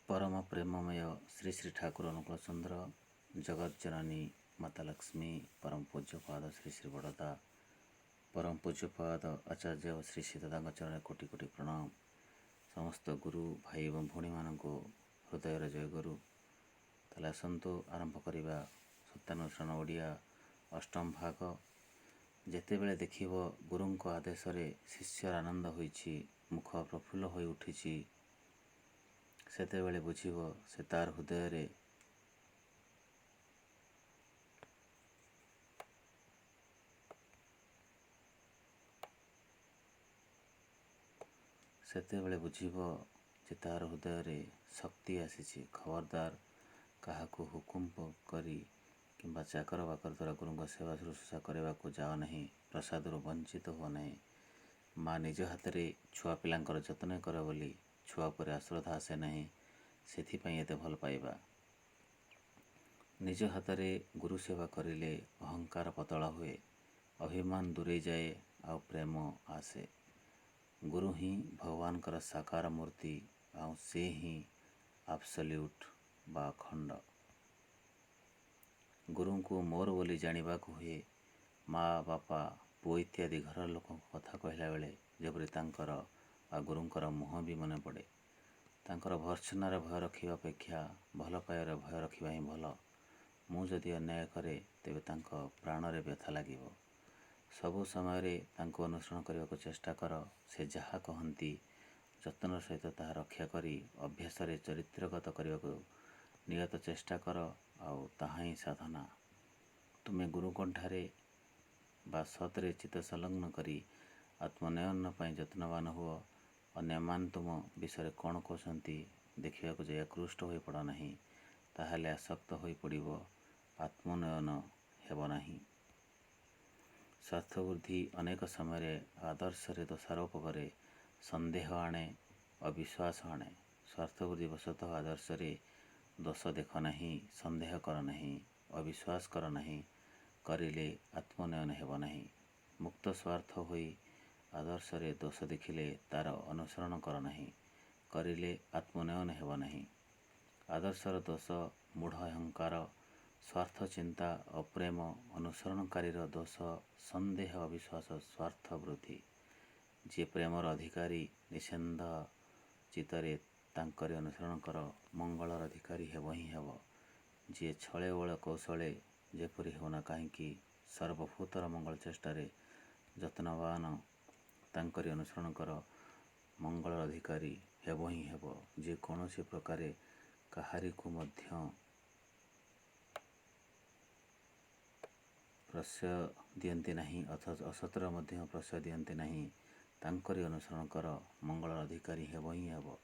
परम प्रेममय श्री श्री ठाकुर अनुकूल चंद्र जगत जननी माता लक्ष्मी परम पूज्यपाद श्री श्री बड़दा परम पूज्यपाद आचार्य व श्री श्री दादा चरण कोटि कोटि प्रणाम। समस्त गुरु भाई एवं भौणी मान हृदय जय गुरु। ताले आसतु आरंभ करिबा सत्यानुसारण ओडिया अष्टम भाग। जेतेबेले देखिब गुरुंक आदेश रे शिष्यर आनंद होइछि, मुख प्रफुल्ल होई उठिछि, सेतेबेले बुझिब से तार हृदय रे सेतेबेले बुझिब जे तार हृदय रे शक्ति आसीछि। खबरदार काहाकू हुकुम करी किंबा चाकर बाकर द्वारा गुरुंक सेवा शुश्रूषा करने को जाओ नहीं। प्रसाद वंचित हो नहीं। माँ निज हाथ रे छुआ पिलांकर जतन कर बोली छुआ पर आश्रद्धा आसे नहीं। सेथिपाई एते भल पाइबा। निज हाथ रे गुरु सेवा करिले अहंकार पतला हुए, अभिमान दूरे जाए, आउ प्रेम आसे। गुरु ही भगवान कर साकार मूर्ति, आउ से ही आब्सोल्यूट बा अखंड। गुरु को मोर बोली जानिबा को हुए। माँ बापा पुओ इत्यादि घर लोक कथा कहला बेले जेपरि तांकर आ गुरुंकर मुह भी मन पड़े। तांकर भर्त्सनार भय रखिबा अपेक्षा भल पाइबार भय रखिबा ही भल। मु जदि अन्याय करे तेबे तांक प्राण रे व्यथा लागिब। सबु समय रे तांको अनुसरण करने को चेष्टा कर। से जहा कहती जतन सहित ताहा रक्षा करी अभ्यास रे चरित्रगत करने को नियत चेष्टा कर। आउ ताहा ही साधना। तुमे गुरुकंठारे बा सतरे चित्त संलग्न करी आत्मनयन पाई जत्नवान हुओ। अन्य मान तुम विषय कौन कहते देखा जाए आकृष्ट हो पड़ नहीं, ताहले आसक्त हो पड़ो। आत्मनयन हेब नहीं। स्वार्थबुद्धि अनेक समय आदर्श रे दोषारोप करे, संदेह आणे, अविश्वास आणे। स्वार्थबुद्धि वशतः आदर्श रे दोष देख नहीं, संदेह कर नहीं, अविश्वास कर नहीं, करिले आत्मनयन हेब नहीं। मुक्त स्वार्थ होई आदर्श रे दोष देखिले तार अनुसरण कर नहीं, करिले आत्मनयन हेब नहीं। आदर्शर दोष मूढ़ अहंकार, स्वार्थ चिंता, अप्रेम, अनुसरणकारीर दोष संदेह, अविश्वास, स्वार्थ वृद्धि। जे प्रेमर अधिकारी निषेध चित्तरे तांकरी अनुसरण कर मंगलर अधिकारी हेब ही हेब। जे छले बल कौशले जेपरि होना कहीं सर्वभूतर मंगल चेष्टारे जत्नवान तांकरी अनुसरण कर मंगलर अधिकारी हेब ही हेब। जे कौन सी प्रकार काहारी को मध्य प्रश्रय दियंती नहीं, अथच असतर मध्य प्रश्रय दियंती नहीं, तांकरी अनुसरण कर मंगलर अधिकारी हेब ही हेब।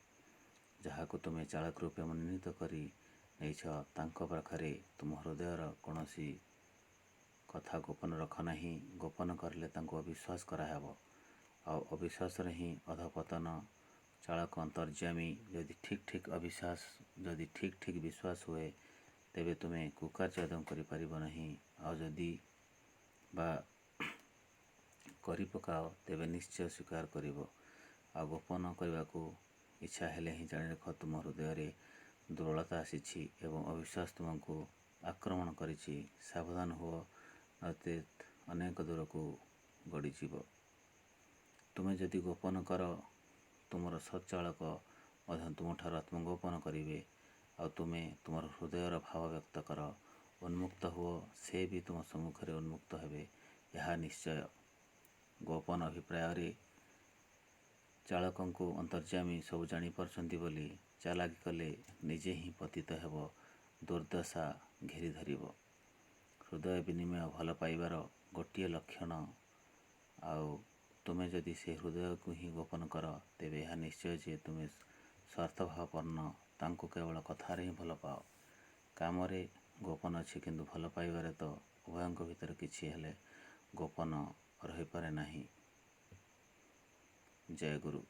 जहाकू तुमे चालक रूपे मनोनीत करी नैछ तांको पाखरे तुम हृदयर कौनसी कथा गोपन रख नहीं। गोपन करले तांको अविश्वास कराहेब। आउ अविश्वास ही अधपतन। चालक अंतर्जामी यदि ठीक ठीक विश्वास हुए तेबे तुमे कुकार्य आदम करि परिबो नहीं। आउ जदि बा करि पकाओ तेबे निश्चय स्वीकार करिबो। आ गोपन करने को इच्छा हेले ही जानि रख तुम हृदय रे दुर्बलता आसीछि एवं अविश्वास तुमको आक्रमण करिछि। सावधान हो, नचेत अनेक दूर को गड़ीजीव। तुमे जदि गोपन कर तुमर सच्चालक तुमठार आत्मगोपन करिवे। आ तुमे तुमर हृदयर भाव व्यक्त कर, उन्मुक्त हुओ, से भी तुम सम्मुख रे उन्मुक्त हेबे, यह निश्चय। गोपन अभिप्राय रे चालकों को अंतर्जामी सब जानी पारछंती बोली चालाकी कले निजे ही पतित हेब, दुर्दशा घेरी धरिब। हृदय विनिमय भल पाइबार गोटे लक्षण। आउ तुमे जदि से हृदय को ही गोपन कर तेबे यह निश्चय जे तुमे स्वार्थभावपूर्ण तांको केवल कथार ही भल पाओ, काम रे ଗୋପନ ଅଛି, କିନ୍ତୁ ଭଲ ପାଇବାରେ ତ ଉଭୟଙ୍କ ଭିତରେ କିଛି ହେଲେ ଗୋପନ ରହିପାରେ ନାହିଁ। ଜୟ ଗୁରୁ।